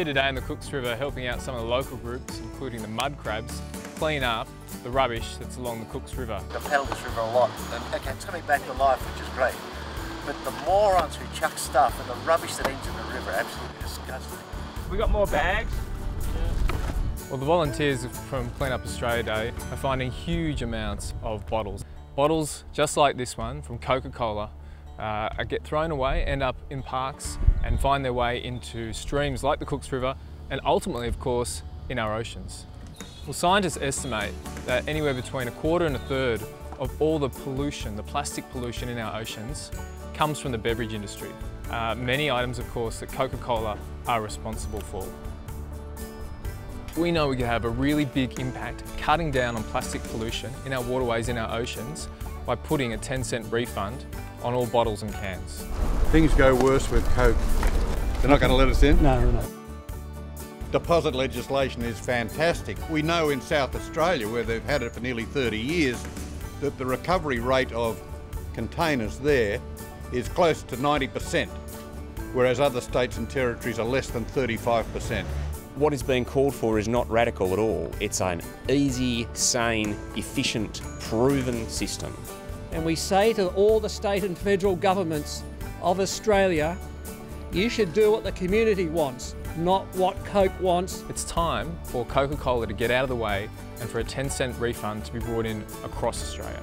here today in the Cooks River helping out some of the local groups, including the mud crabs, clean up the rubbish that's along the Cooks River. I paddle this river a lot, and okay, it's coming back to life, which is great. But the morons who chuck stuff and the rubbish that ends in the river, absolutely disgusting. We got more bags? Well, the volunteers from Clean Up Australia Day are finding huge amounts of bottles. Bottles just like this one from Coca-Cola get thrown away, end up in parks and find their way into streams like the Cooks River and ultimately, of course, in our oceans. Well, scientists estimate that anywhere between 1/4 and 1/3 of all the pollution, the plastic pollution in our oceans, comes from the beverage industry. Many items, of course, that Coca-Cola are responsible for. We know we can have a really big impact cutting down on plastic pollution in our waterways, in our oceans, by putting a 10-cent refund on all bottles and cans. Things go worse with Coke. They're not going to let us in? No, no. Deposit legislation is fantastic. We know in South Australia, where they've had it for nearly 30 years, that the recovery rate of containers there is close to 90%, whereas other states and territories are less than 35%. What is being called for is not radical at all. It's an easy, sane, efficient, proven system. And we say to all the state and federal governments of Australia, you should do what the community wants, not what Coke wants. It's time for Coca-Cola to get out of the way and for a 10-cent refund to be brought in across Australia.